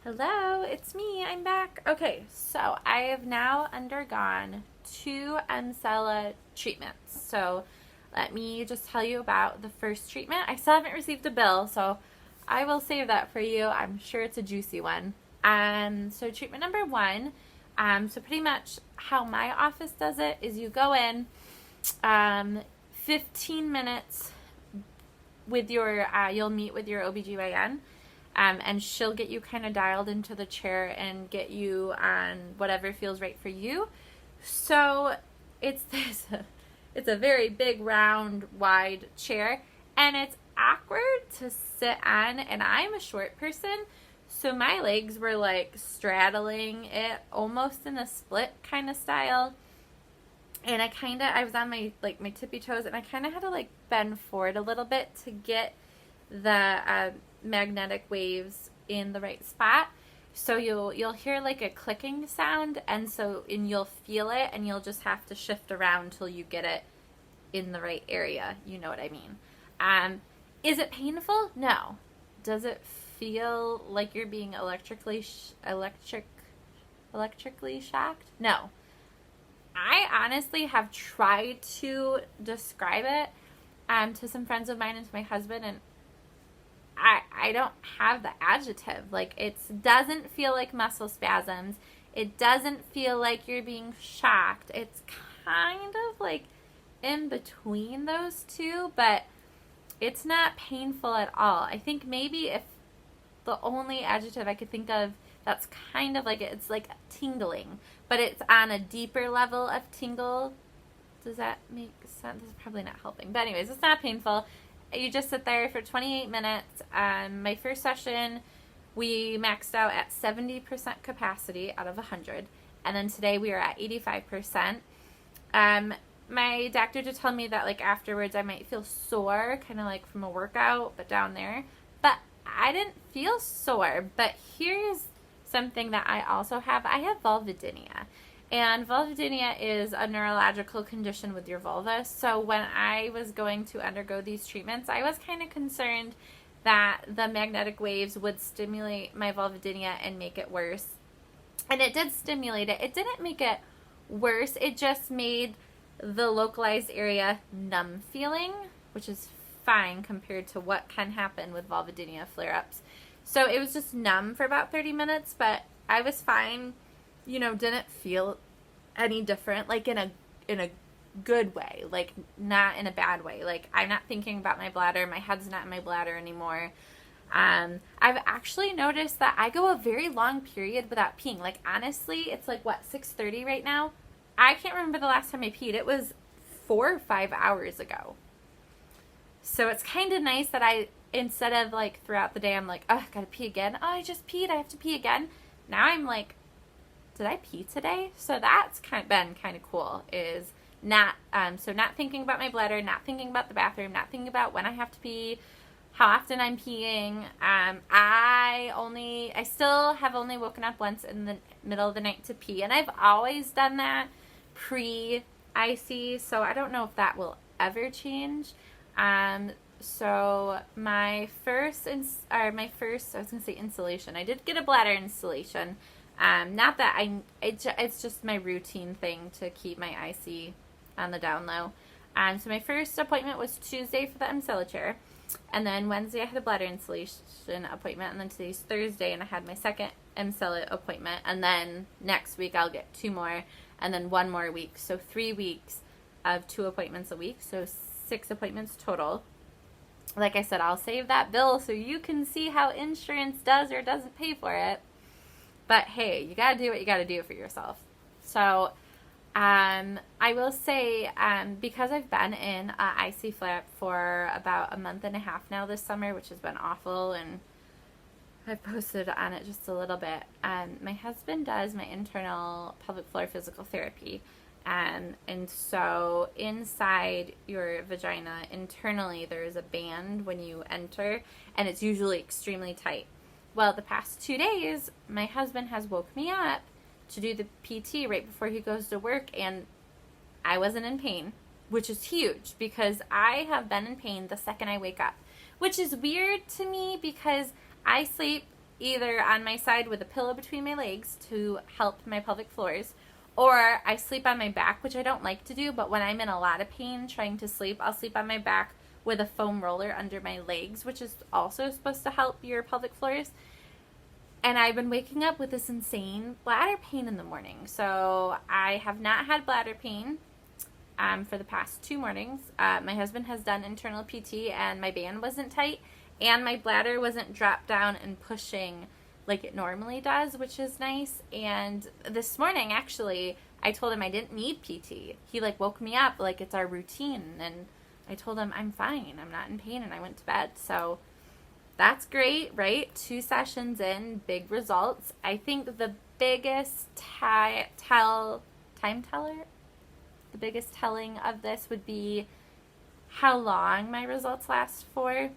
Hello, it's me. I'm back. Okay, so I have now undergone two Emsella treatments. So let me just tell you about the first treatment. I still haven't received a bill, so I will save that for you. I'm sure it's a juicy one. So treatment number one. So pretty much how my office does it is you go in, 15 minutes with you'll meet with your OBGYN. And she'll get you kind of dialed into the chair and get you on whatever feels right for you. So it's a very big, round, wide chair, and it's awkward to sit on. And I'm a short person, so my legs were like straddling it, almost in a split kind of style. And I was on my tippy toes, and I kind of had to like bend forward a little bit to get the magnetic waves in the right spot. So you'll hear like a clicking sound, and you'll feel it, and you'll just have to shift around till you get it in the right area. You know what I mean? Is it painful? No. Does it feel like you're being electrically shocked? No. I honestly have tried to describe it to some friends of mine and to my husband, and I don't have the adjective. Like, it doesn't feel like muscle spasms. It doesn't feel like you're being shocked. It's kind of like in between those two, but it's not painful at all. I think maybe if the only adjective I could think of that's kind of like it's like tingling, but it's on a deeper level of tingle. Does that make sense? This is probably not helping. But anyways, it's not painful. You just sit there for 28 minutes. My first session, we maxed out at 70% capacity out of 100. And then today we are at 85%. My doctor did tell me that like afterwards I might feel sore, kind of like from a workout, but down there. But I didn't feel sore. But here's something that I also have. I have vulvodynia. And vulvodynia is a neurological condition with your vulva. So when I was going to undergo these treatments, I was kind of concerned that the magnetic waves would stimulate my vulvodynia and make it worse. And it did stimulate it. It didn't make it worse. It just made the localized area numb feeling, which is fine compared to what can happen with vulvodynia flare-ups. So it was just numb for about 30 minutes, but I was fine. Didn't feel any different, like in a good way, like not in a bad way. Like, I'm not thinking about my bladder. My head's not in my bladder anymore. I've actually noticed that I go a very long period without peeing. Like, honestly, it's like, 6:30 right now? I can't remember the last time I peed. It was 4 or 5 hours ago. So it's kind of nice that instead of like throughout the day, I'm like, oh, I gotta pee again. Oh, I just peed. I have to pee again. Now I'm like, did I pee today? So that's been kind of cool, is not thinking about my bladder, not thinking about the bathroom, not thinking about when I have to pee, how often I'm peeing. I still have only woken up once in the middle of the night to pee, and I've always done that pre-IC, so I don't know if that will ever change. So my first, I was going to say installation. I did get a bladder installation. Not that it's just my routine thing to keep my IC on the down low. So my first appointment was Tuesday for the Emsella chair. And then Wednesday I had a bladder installation appointment. And then today's Thursday and I had my second Emsella appointment. And then next week I'll get 2 more. And then 1 more week. So 3 weeks of 2 appointments a week. So 6 appointments total. Like I said, I'll save that bill so you can see how insurance does or doesn't pay for it. But hey, you gotta do what you gotta do for yourself. So, I will say, because I've been in IC flap for about a month and a half now this summer, which has been awful, and I've posted on it just a little bit. My husband does my internal pelvic floor physical therapy. And so inside your vagina, internally, there is a band when you enter, and it's usually extremely tight. Well, the past 2 days, my husband has woke me up to do the PT right before he goes to work, and I wasn't in pain, which is huge because I have been in pain the second I wake up, which is weird to me because I sleep either on my side with a pillow between my legs to help my pelvic floors, or I sleep on my back, which I don't like to do, but when I'm in a lot of pain trying to sleep, I'll sleep on my back with a foam roller under my legs, which is also supposed to help your pelvic floors. And I've been waking up with this insane bladder pain in the morning. So I have not had bladder pain for the past 2 mornings. My husband has done internal PT, and my band wasn't tight, and my bladder wasn't dropped down and pushing like it normally does, which is nice. And this morning, actually, I told him I didn't need PT. He like woke me up like it's our routine, and I told him I'm fine, I'm not in pain, and I went to bed. So that's great, right? 2 sessions in, big results. I think the biggest time teller, the biggest telling of this would be how long my results last for.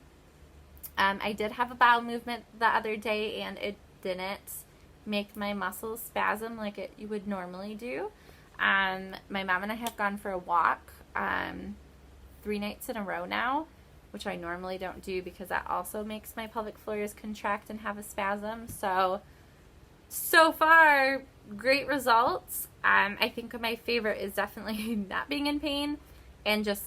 I did have a bowel movement the other day, and it didn't make my muscles spasm like you would normally do. My mom and I have gone for a walk 3 nights in a row now, which I normally don't do because that also makes my pelvic floors contract and have a spasm. So far, great results. I think my favorite is definitely not being in pain and just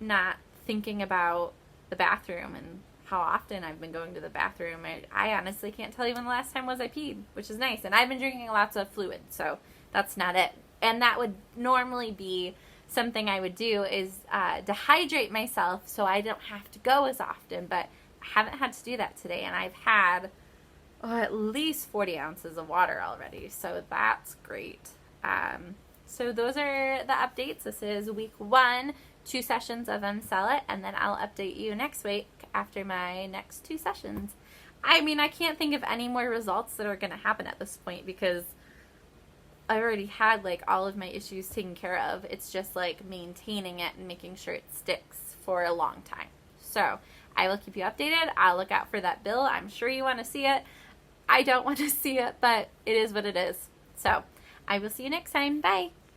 not thinking about the bathroom and how often I've been going to the bathroom. I honestly can't tell you when the last time was I peed, which is nice. And I've been drinking lots of fluid, so that's not it. And that would normally be something I would do, is dehydrate myself so I don't have to go as often, but I haven't had to do that today, and I've had at least 40 ounces of water already, so that's great. So those are the updates. This is week 1, 2 sessions of Emsella, and then I'll update you next week after my next 2 sessions. I mean, I can't think of any more results that are going to happen at this point because I've already had like all of my issues taken care of. It's just like maintaining it and making sure it sticks for a long time. So I will keep you updated. I'll look out for that bill. I'm sure you want to see it. I don't want to see it, but it is what it is. So I will see you next time. Bye.